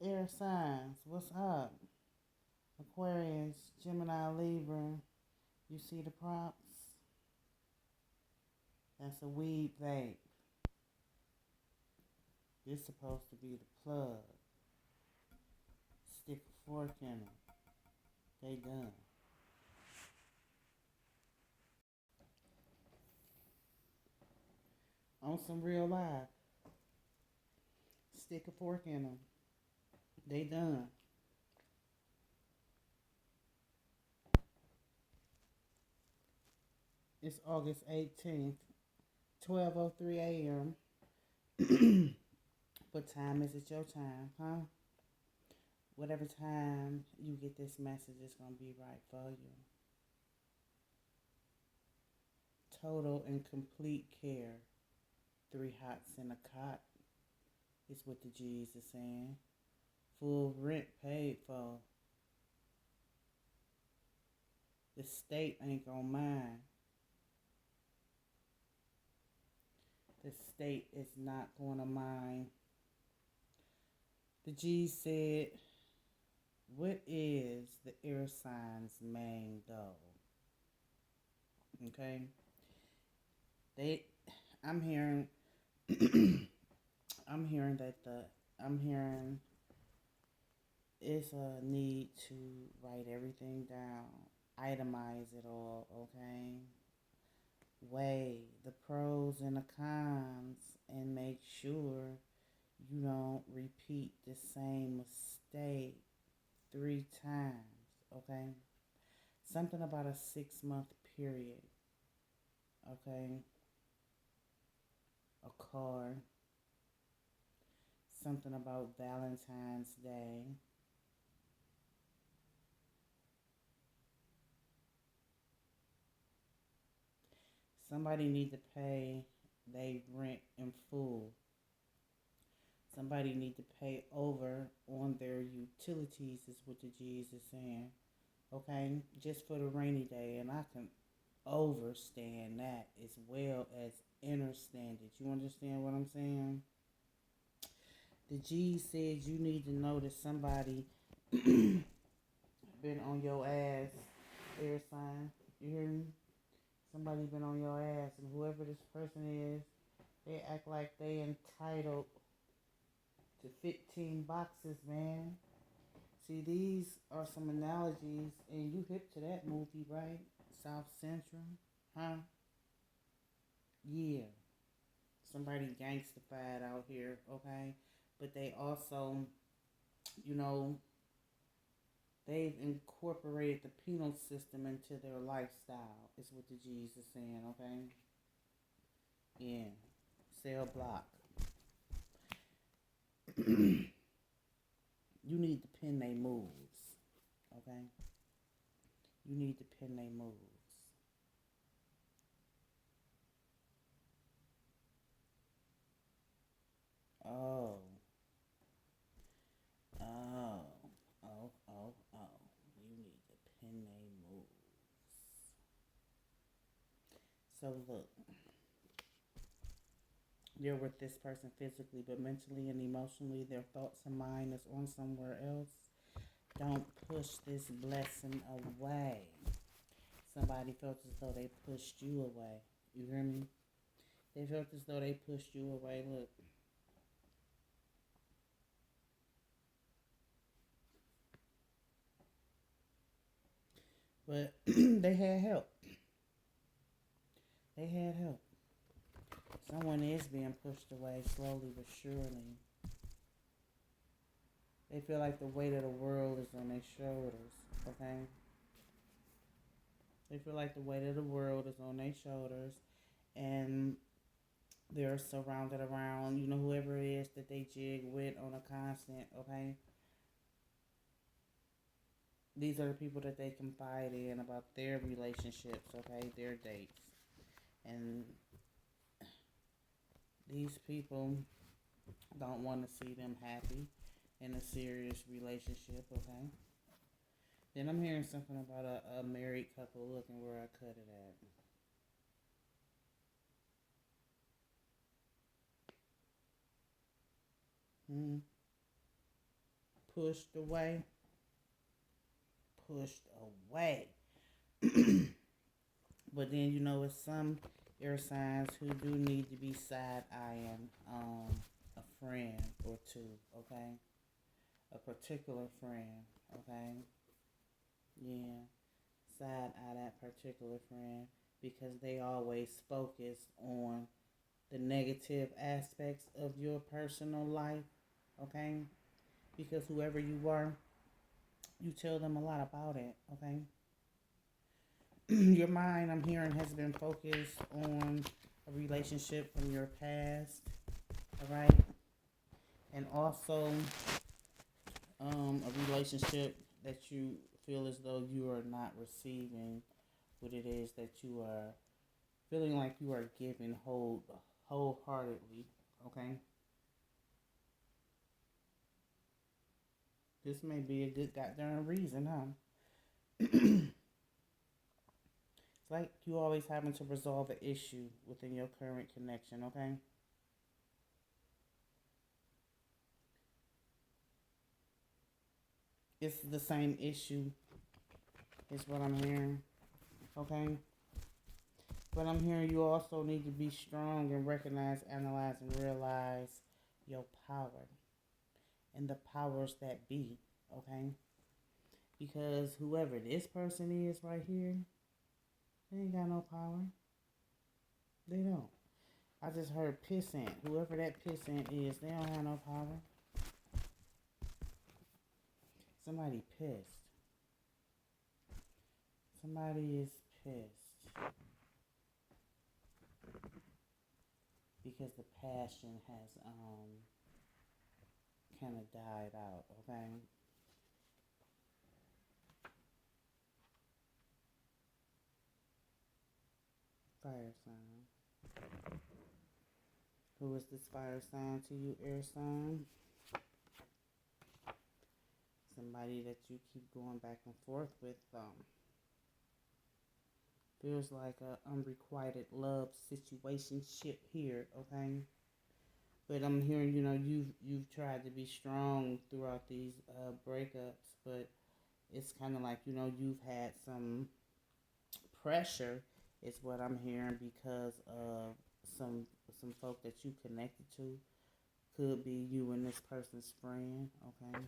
Air signs, what's up? Aquarius, Gemini, Libra. You see the prompts? That's a weed vape. This supposed to be the plug. Stick a fork in them. They done. On some real life. Stick a fork in them. They done. It's August 18th, 12:03 a.m. What time is it your time, huh? Whatever time you get this message, it's going to be right for you. Total and complete care. 3 hots in a cot is what the G's are saying. Full rent paid for. The state ain't gonna mind. The state is not gonna mind. The G said, what is the air sign's main goal? Okay. I'm hearing I'm hearing it's a need to write everything down, itemize it all, okay? Weigh the pros and the cons and make sure you don't repeat the same mistake 3 times, okay? Something about a 6-month period, okay? A car, something about Valentine's Day. Somebody need to pay their rent in full. Somebody need to pay over on their utilities is what the G's is saying. Okay? Just for the rainy day. And I can overstand that as well as understand it. You understand what I'm saying? The G says you need to know that somebody been on your ass. Air sign. You hear me? Somebody been on your ass, and whoever this person is, they act like they entitled to 15 boxes, man. See, these are some analogies, and you hip to that movie, right? South Central, huh? Yeah. Somebody gangstified out here, okay? But they also, you know, they've incorporated the penal system into their lifestyle, is what the G's are saying, okay? Yeah. Cell block. You need to pin they moves, okay? You need to pin they moves. Oh. Oh. Oh. You need to pin they moves. So look, you're with this person physically, but mentally and emotionally, their thoughts and mind is on somewhere else. Don't push this blessing away. Somebody felt as though they pushed you away. You hear me? They felt as though they pushed you away. Look. But they had help. They had help. Someone is being pushed away slowly but surely. They feel like the weight of the world is on their shoulders, okay? They feel like the weight of the world is on their shoulders, and they're surrounded around, whoever it is that they jig with on a constant, okay? These are the people that they confide in about their relationships, okay? Their dates. And these people don't want to see them happy in a serious relationship, okay? Then I'm hearing something about a married couple looking where I cut it at. Hmm. pushed away. But then, it's some air signs who do need to be side-eyeing a friend or two, okay? A particular friend, okay? Yeah, side-eye that particular friend because they always focus on the negative aspects of your personal life, okay? Because whoever you are, you tell them a lot about it, okay? Your mind, I'm hearing, has been focused on a relationship from your past, all right? And also a relationship that you feel as though you are not receiving what it is that you are feeling like you are giving wholeheartedly, okay? This may be a good goddamn reason, huh? It's like you always having to resolve an issue within your current connection, okay? It's the same issue, is what I'm hearing, okay? But I'm hearing you also need to be strong and recognize, analyze, and realize your power and the powers that be, okay? Because whoever this person is right here, they ain't got no power. They don't. I just heard pissant. Whoever that pissant is, they don't have no power. Somebody pissed. Somebody is pissed. Because the passion has kind of died out, okay? Fire sign. Who is this fire sign to you, air sign? Somebody that you keep going back and forth with. Feels like a unrequited love situationship here, okay? But I'm hearing, you've tried to be strong throughout these breakups, but it's kind of like, you've had some pressure, is what I'm hearing, because of some folk that you connected to. Could be you and this person's friend, okay?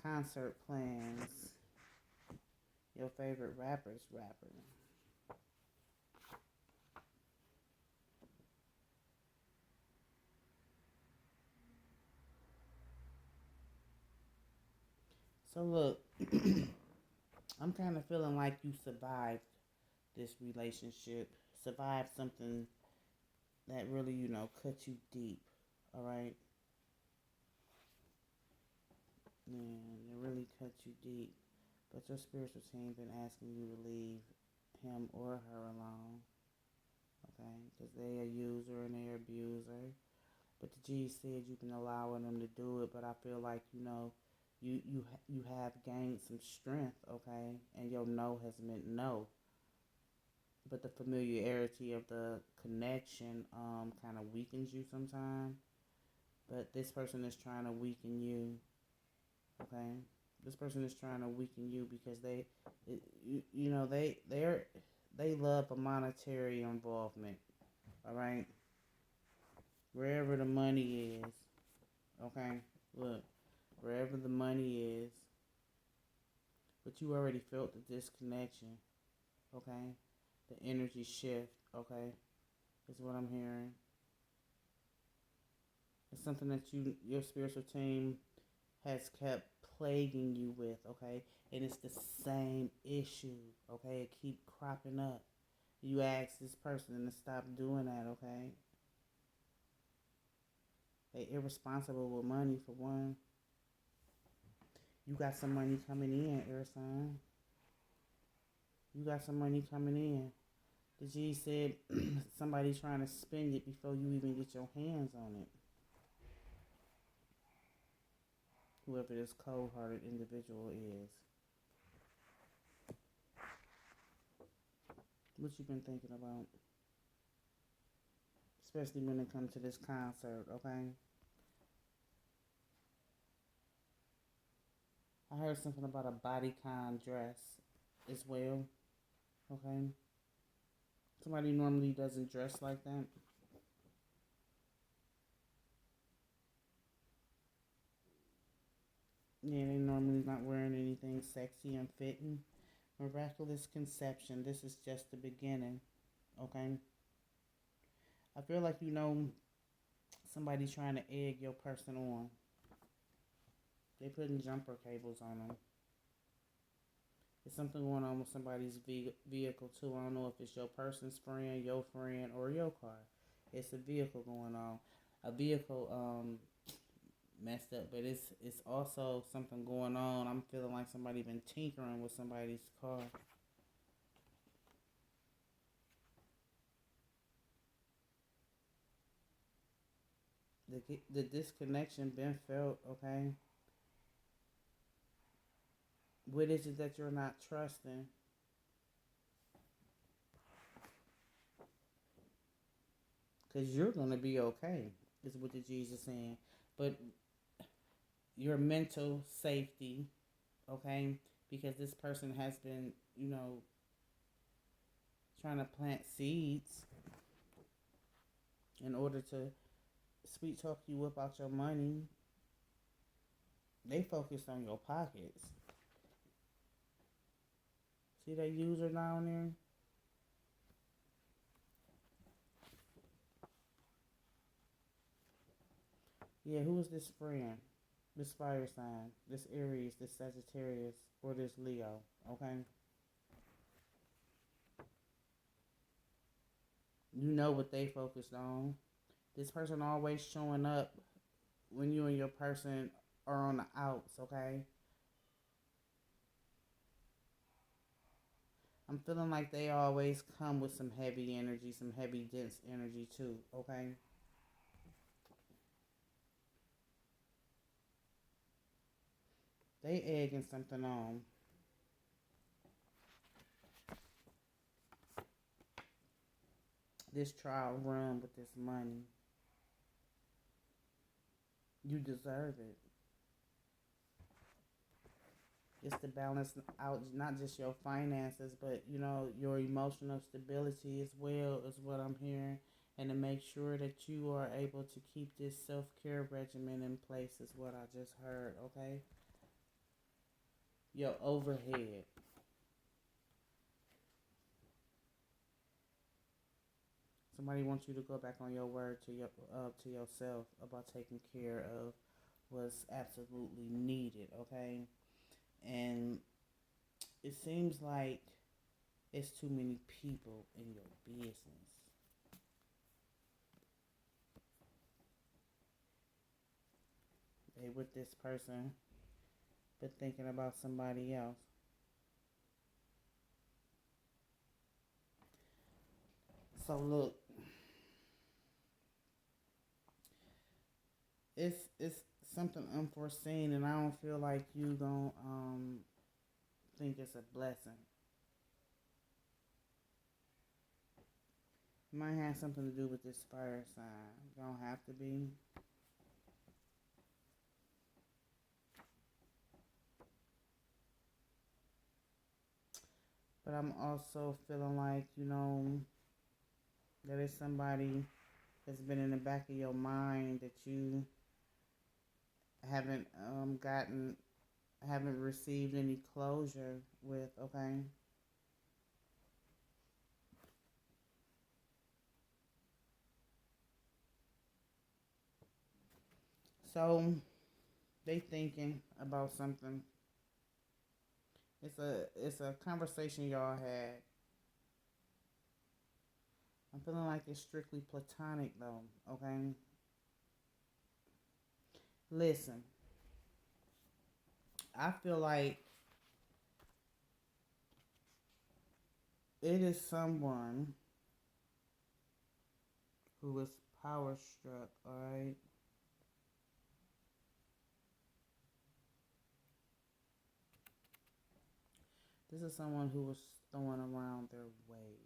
Concert plans. Your favorite rapper. So look, I'm kind of feeling like you survived this relationship, survived something that really, cut you deep, all right? Yeah, it really cut you deep. But your spiritual team been asking you to leave him or her alone, okay? Because they a user and they're abuser. But the G said you've been allowing them to do it, but I feel like, you have gained some strength, okay? And your no has meant no. But the familiarity of the connection kind of weakens you sometimes. But this person is trying to weaken you, okay? This person is trying to weaken you because they love a monetary involvement, all right? Wherever the money is, okay? Look, wherever the money is, but you already felt the disconnection, okay? The energy shift, okay? Is what I'm hearing. It's something that your spiritual team has kept plaguing you with, okay? And it's the same issue, okay? It keep cropping up. You ask this person to stop doing that, okay? They irresponsible with money, for one. You got some money coming in, air sign. You got some money coming in. The G said somebody's trying to spend it before you even get your hands on it. Whoever this cold-hearted individual is. What you been thinking about? especially when it comes to this concert, okay? I heard something about a bodycon dress as well, okay? Somebody normally doesn't dress like that. Yeah, they normally not wearing anything sexy and fitting. Miraculous conception. This is just the beginning, okay? I feel like somebody's trying to egg your person on. They putting jumper cables on them. There's something going on with somebody's vehicle too. I don't know if it's your person's friend, your friend, or your car. It's a vehicle going on. A vehicle messed up, but it's also something going on. I'm feeling like somebody been tinkering with somebody's car. The disconnection been felt, okay? What is it that you're not trusting? Because you're going to be okay, is what the Jesus saying. But your mental safety, okay? Because this person has been, trying to plant seeds in order to sweet talk you about your money. They focused on your pockets. See that user down there? Yeah, who is this friend? This fire sign, this Aries, this Sagittarius, or this Leo, okay? You know what they focused on. This person always showing up when you and your person are on the outs, okay? I'm feeling like they always come with some heavy energy, some heavy, dense energy too, okay? They egging something on. This trial run with this money. You deserve it. It's to balance out not just your finances, but your emotional stability as well is what I'm hearing, and to make sure that you are able to keep this self-care regimen in place is what I just heard. Okay, your overhead. Somebody wants you to go back on your word to yourself about taking care of what's absolutely needed. Okay, and it seems like it's too many people in your business. They with this person, but thinking about somebody else. So look, it's something unforeseen, and I don't feel like you gonna think it's a blessing. It might have something to do with this fire sign. Don't have to be. But I'm also feeling like, that is somebody that's been in the back of your mind that you haven't haven't received any closure with, okay? So they thinking about something. It's a conversation y'all had. I'm feeling like it's strictly platonic though, okay? Listen, I feel like it is someone who is power struck, alright? This is someone who was throwing around their weight.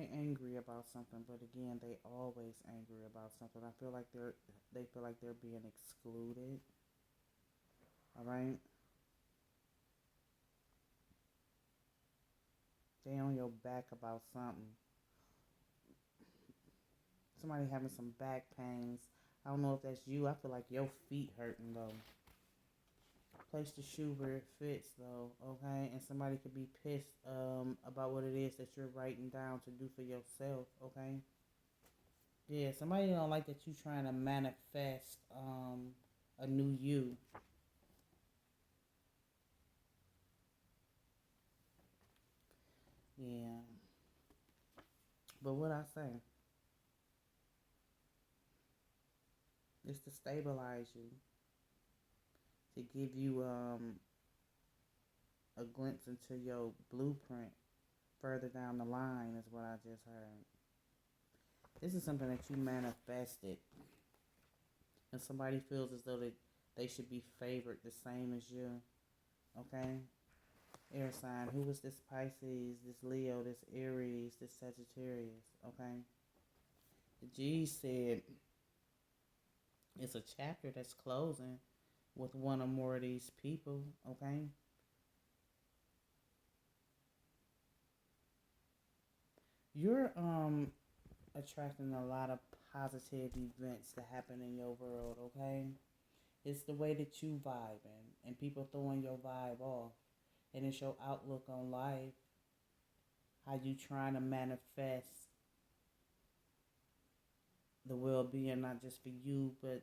they angry about something, but again, they always angry about something. I feel like they feel like they're being excluded. All right. They on your back about something. Somebody having some back pains. I don't know if that's you. I feel like your feet hurting though. Place the shoe where it fits though, okay? And somebody could be pissed about what it is that you're writing down to do for yourself, okay? Yeah, somebody don't like that you trying to manifest a new you. Yeah. But what I say, is to stabilize you, to give you a glimpse into your blueprint further down the line is what I just heard. This is something that you manifested, and somebody feels as though they should be favored the same as you, okay? Air sign. Who was this Pisces, this Leo, this Aries, this Sagittarius, okay? The G said it's a chapter that's closing with one or more of these people, okay? You're attracting a lot of positive events to happen in your world, okay? It's the way that you vibing and people throwing your vibe off. And it's your outlook on life. How you trying to manifest the well-being, not just for you, but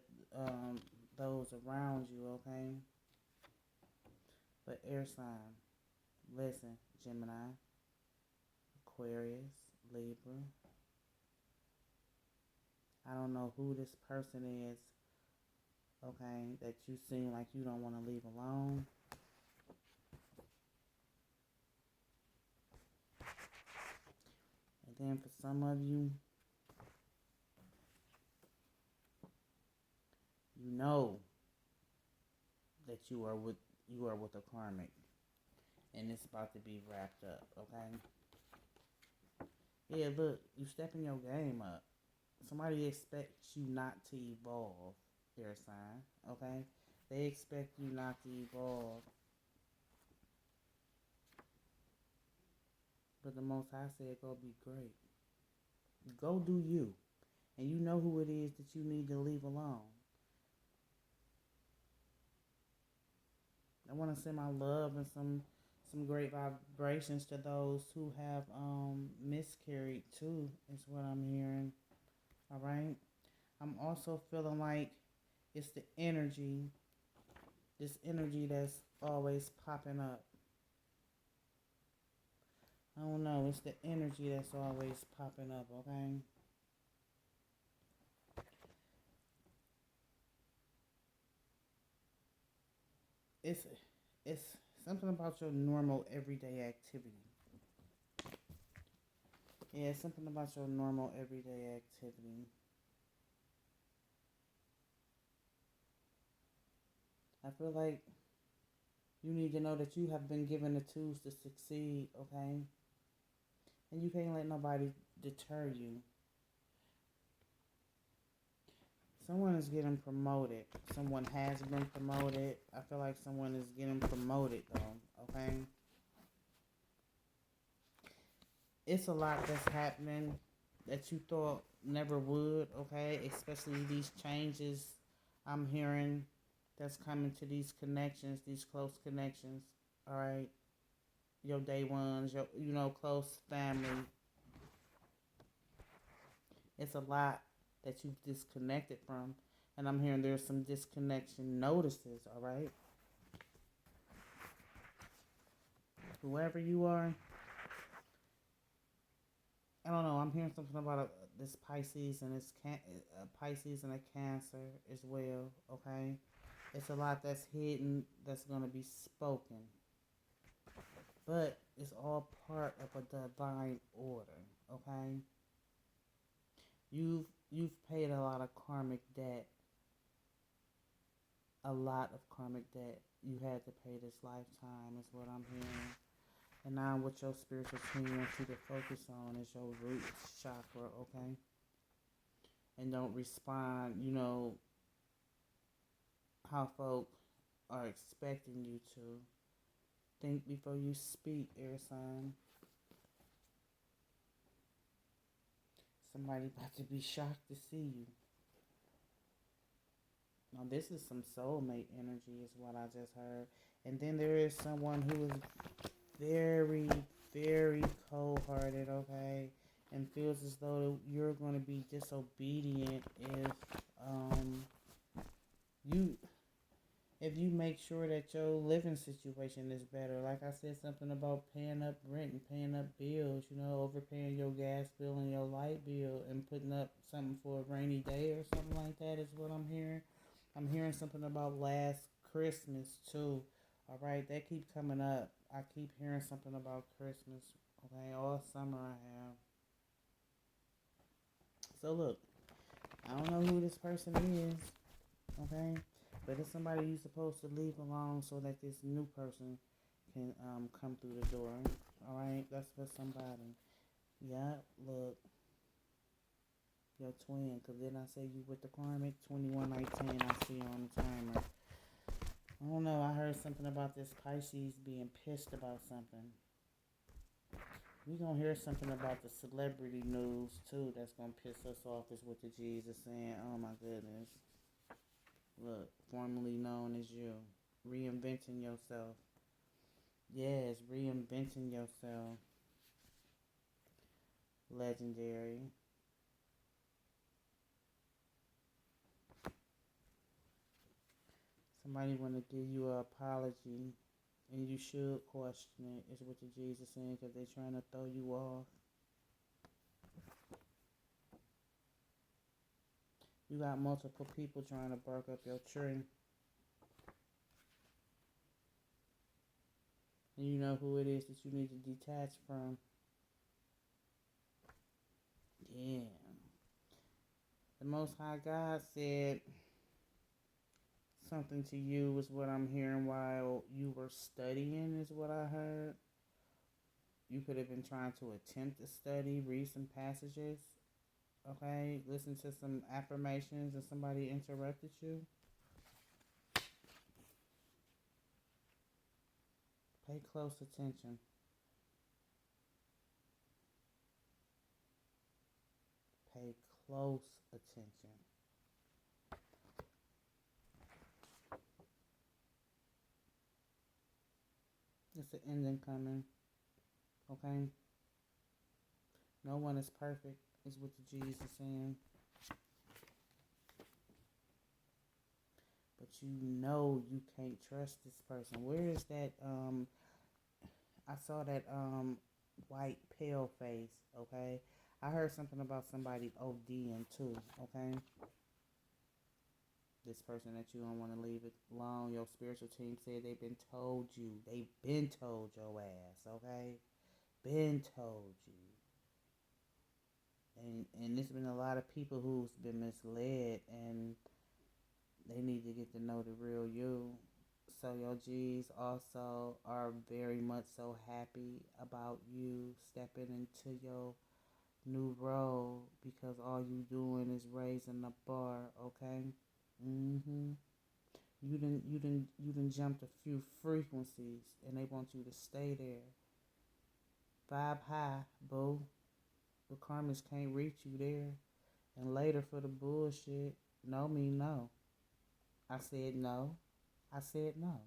those around you, okay? But air sign, listen, Gemini, Aquarius, Libra. I don't know who this person is, okay, that you seem like you don't want to leave alone. And then for some of you, you know that you are with a karmic, and it's about to be wrapped up, okay? Yeah, look, you stepping your game up. Somebody expects you not to evolve, air sign, okay? They expect you not to evolve. But the Most High said, go be great. Go do you. And you know who it is that you need to leave alone. I want to send my love and some great vibrations to those who have miscarried too, is what I'm hearing. All right? I'm also feeling like it's the energy, this energy that's always popping up. I don't know, it's the energy that's always popping up, okay? It's something about your normal everyday activity. Yeah, something about your normal everyday activity. I feel like you need to know that you have been given the tools to succeed, okay? And you can't let nobody deter you. Someone is getting promoted. Someone has been promoted. I feel like someone is getting promoted though, okay? It's a lot that's happening that you thought never would, okay? Especially these changes I'm hearing that's coming to these connections, these close connections, all right? Your day ones, your close family. It's a lot that you've disconnected from. And I'm hearing there's some disconnection notices, all right? Whoever you are, I don't know. I'm hearing something about this Pisces and Pisces and a Cancer as well, okay? It's a lot that's hidden that's going to be spoken. But it's all part of a divine order, okay? You've paid a lot of karmic debt. A lot of karmic debt you had to pay this lifetime is what I'm hearing. And now what your spiritual team wants you to focus on is your root chakra, okay? And don't respond, how folk are expecting you to. Think before you speak, air sign. Somebody about to be shocked to see you. Now this is some soulmate energy is what I just heard. And then there is someone who is very, very cold-hearted, okay? And feels as though you're going to be disobedient if you make sure that your living situation is better. Like I said, something about paying up rent and paying up bills, overpaying your gas bill and your light bill and putting up something for a rainy day or something like that is what I'm hearing. I'm hearing something about last Christmas too. All right, that keep coming up. I keep hearing something about Christmas. Okay, all summer I have. So look, I don't know who this person is. Okay, but it's somebody you're supposed to leave alone so that this new person can come through the door. All right, that's for somebody. Yeah, look, your twin. Cause then I say you with the karmic 2119. I see on the timer. I don't know. I heard something about this Pisces being pissed about something. We're going to hear something about the celebrity news, too, that's going to piss us off is what the Jesus saying. Oh, my goodness. Look, formerly known as you. Reinventing yourself. Yes, reinventing yourself. Legendary. Somebody want to give you an apology, and you should question it, is what the Jesus saying, because they're trying to throw you off. You got multiple people trying to bark up your tree. And you know who it is that you need to detach from. Yeah. The Most High God said something to you is what I'm hearing while you were studying is what I heard. You could have been trying to attempt to study, read some passages, okay? Listen to some affirmations and somebody interrupted you. Pay close attention. Pay close attention. It's an ending coming, okay? No one is perfect, is what the Jesus is saying. But you can't trust this person. Where is that, I saw that, white pale face, okay? I heard something about somebody ODing too, okay? This person that you don't want to leave it alone. Your spiritual team said they've been told you. They've been told your ass, okay? Been told you. And there's been a lot of people who's been misled, and they need to get to know the real you. So your G's also are very much so happy about you stepping into your new role, because all you doing is raising the bar, okay? You done jumped a few frequencies, and they want you to stay there. Vibe high, boo. The karmics can't reach you there. And later for the bullshit, no mean no. I said no. I said no.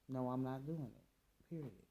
No, I'm not doing it. Period.